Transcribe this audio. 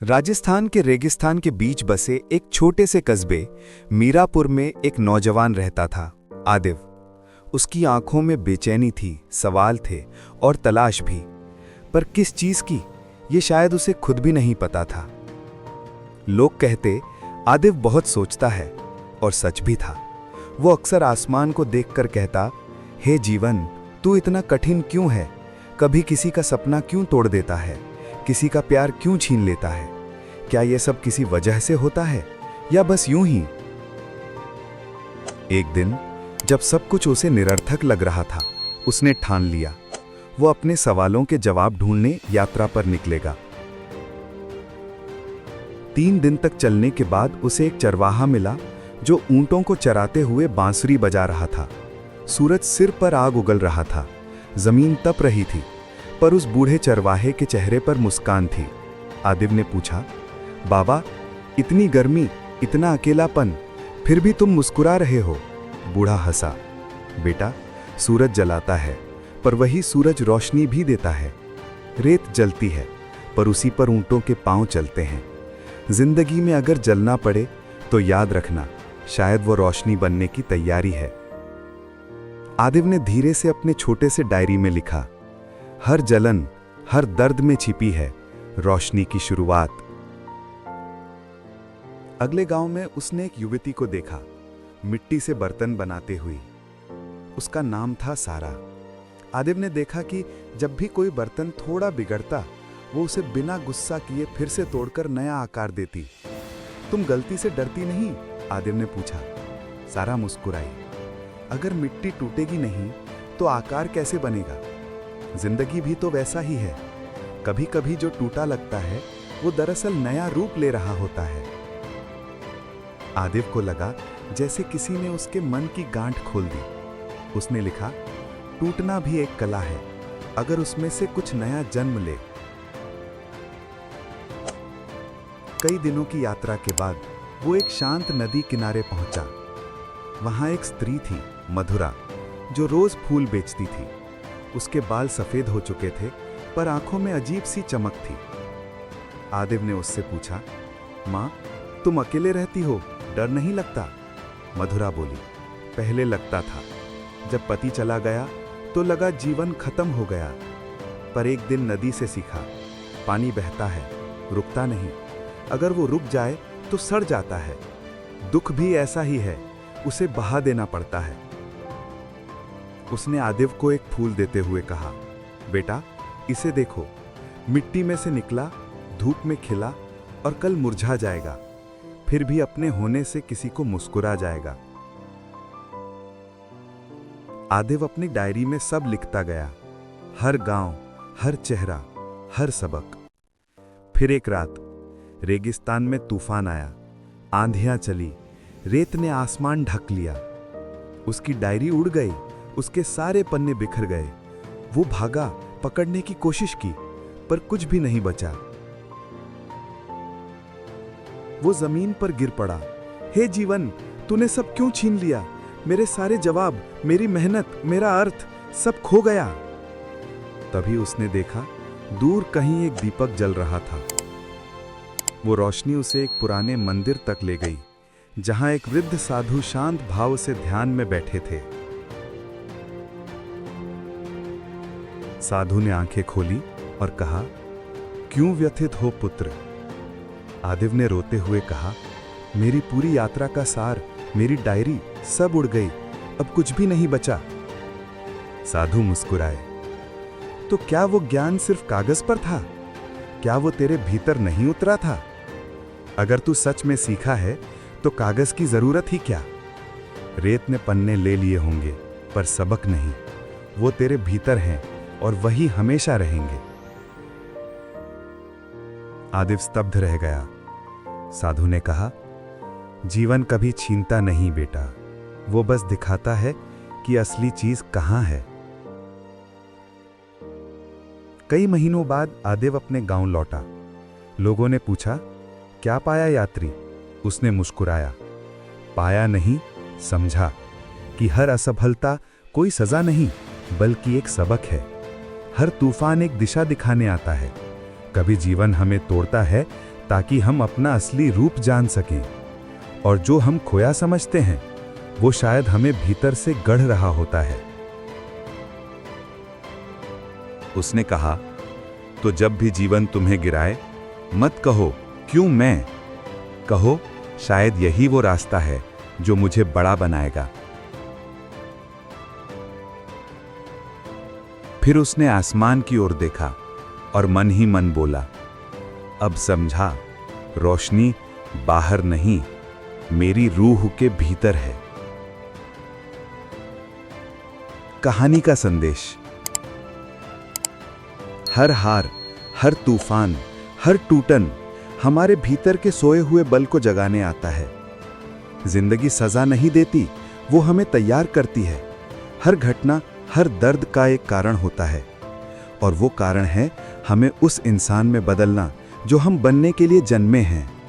राजस्थान के रेगिस्तान के बीच बसे एक छोटे से कस्बे मीरापुर में एक नौजवान रहता था, आदिव। उसकी आंखों में बेचैनी थी, सवाल थे और तलाश भी, पर किस चीज की, ये शायद उसे खुद भी नहीं पता था। लोग कहते, आदिव बहुत सोचता है, और सच भी था। वो अक्सर आसमान को देखकर कहता, हे जीवन, तू इतना कठिन क्यों है? कभी किसी का सपना क्यों तोड़ देता है? किसी का प्यार क्यों छीन लेता है? क्या ये सब किसी वजह से होता है या बस यूं ही? एक दिन जब सब कुछ उसे निरर्थक लग रहा था, उसने ठान लिया, वो अपने सवालों के जवाब ढूंढने यात्रा पर निकलेगा। 3 दिन तक चलने के बाद उसे एक चरवाहा मिला जो ऊंटों को चराते हुए बांसुरी बजा रहा था। सूरज सिर पर आग उगल रहा था, जमीन तप रही थी, पर उस बूढ़े चरवाहे के चेहरे पर मुस्कान थी। आदिव ने पूछा, बाबा, इतनी गर्मी, इतना अकेलापन, फिर भी तुम मुस्कुरा रहे हो? बूढ़ा हंसा, बेटा, सूरज जलाता है, पर वही सूरज रोशनी भी देता है। रेत जलती है, पर उसी पर ऊंटों के पांव चलते हैं। जिंदगी में अगर जलना पड़े तो याद रखना, शायद वो रोशनी बनने की तैयारी है। आदिव ने धीरे से अपने छोटे से डायरी में लिखा, हर जलन, हर दर्द में छिपी है रोशनी की शुरुआत। अगले गांव में उसने एक युवती को देखा, मिट्टी से बर्तन बनाते हुई। उसका नाम था सारा। आदिव ने देखा कि जब भी कोई बर्तन थोड़ा बिगड़ता, वो उसे बिना गुस्सा किए फिर से तोड़कर नया आकार देती। तुम गलती से डरती नहीं? आदिव ने पूछा। सारा मुस्कुराई। अगर मिट्टी टूटेगी नहीं तो आकार कैसे बनेगा? जिंदगी भी तो वैसा ही है। कभी कभी जो टूटा लगता है वो दरअसल नया रूप ले रहा होता है। आदिव को लगा जैसे किसी ने उसके मन की गांठ खोल दी। उसने लिखा, टूटना भी एक कला है, अगर उसमें से कुछ नया जन्म ले। कई दिनों की यात्रा के बाद वो एक शांत नदी किनारे पहुंचा। वहां एक स्त्री थी, मधुरा, जो रोज फूल बेचती थी। उसके बाल सफेद हो चुके थे, पर आंखों में अजीब सी चमक थी। आदिव ने उससे पूछा, मां, तुम अकेले रहती हो, डर नहीं लगता? मधुरा बोली, पहले लगता था। जब पति चला गया तो लगा जीवन खत्म हो गया। पर एक दिन नदी से सीखा, पानी बहता है, रुकता नहीं। अगर वो रुक जाए तो सड़ जाता है। दुख भी ऐसा ही है, उसे बहा देना पड़ता है। उसने आदिव को एक फूल देते हुए कहा, बेटा, इसे देखो, मिट्टी में से निकला, धूप में खिला और कल मुरझा जाएगा, फिर भी अपने होने से किसी को मुस्कुरा जाएगा। आदिव अपनी डायरी में सब लिखता गया, हर गांव, हर चेहरा, हर सबक। फिर एक रात रेगिस्तान में तूफान आया, आंधियां चली, रेत ने आसमान ढक लिया। उसकी डायरी उड़ गई, उसके सारे पन्ने बिखर गए। वो भागा, पकड़ने की कोशिश की, पर कुछ भी नहीं बचा। वो जमीन पर गिर पड़ा। हे जीवन, तूने सब क्यों छीन लिया? मेरे सारे जवाब, मेरी मेहनत, मेरा अर्थ, सब खो गया। तभी उसने देखा, दूर कहीं एक दीपक जल रहा था। वो रोशनी उसे एक पुराने मंदिर तक ले गई, जहां एक वृद्ध साधु शांत भाव से ध्यान में बैठे थे। साधु ने आंखें खोली और कहा, क्यों व्यथित हो पुत्र? आदिव ने रोते हुए कहा, मेरी पूरी यात्रा का सार, मेरी डायरी, सब उड़ गई, अब कुछ भी नहीं बचा। साधु मुस्कुराए, तो क्या वो ज्ञान सिर्फ कागज पर था? क्या वो तेरे भीतर नहीं उतरा था? अगर तू सच में सीखा है तो कागज की जरूरत ही क्या? रेत ने पन्ने ले लिए होंगे, पर सबक नहीं। वो तेरे भीतर हैं और वही हमेशा रहेंगे। आदिव स्तब्ध रह गया। साधु ने कहा, जीवन कभी छीनता नहीं बेटा, वो बस दिखाता है कि असली चीज कहां है। कई महीनों बाद आदिव अपने गांव लौटा। लोगों ने पूछा, क्या पाया यात्री? उसने मुस्कुराया, पाया नहीं, समझा कि हर असफलता कोई सजा नहीं, बल्कि एक सबक है। हर तूफान एक दिशा दिखाने आता है। कभी जीवन हमें तोड़ता है ताकि हम अपना असली रूप जान सकें। और जो हम खोया समझते हैं वो शायद हमें भीतर से गढ़ रहा होता है। उसने कहा, तो जब भी जीवन तुम्हें गिराए मत कहो क्यों मैं, कहो शायद यही वो रास्ता है जो मुझे बड़ा बनाएगा। फिर उसने आसमान की ओर देखा और मन ही मन बोला, अब समझा, रोशनी बाहर नहीं, मेरी रूह के भीतर है। कहानी का संदेश। हर हार, हर तूफान, हर टूटन हमारे भीतर के सोए हुए बल को जगाने आता है। जिंदगी सजा नहीं देती, वो हमें तैयार करती है। हर घटना, हर दर्द का एक कारण होता है, और वो कारण है हमें उस इंसान में बदलना जो हम बनने के लिए जन्मे हैं।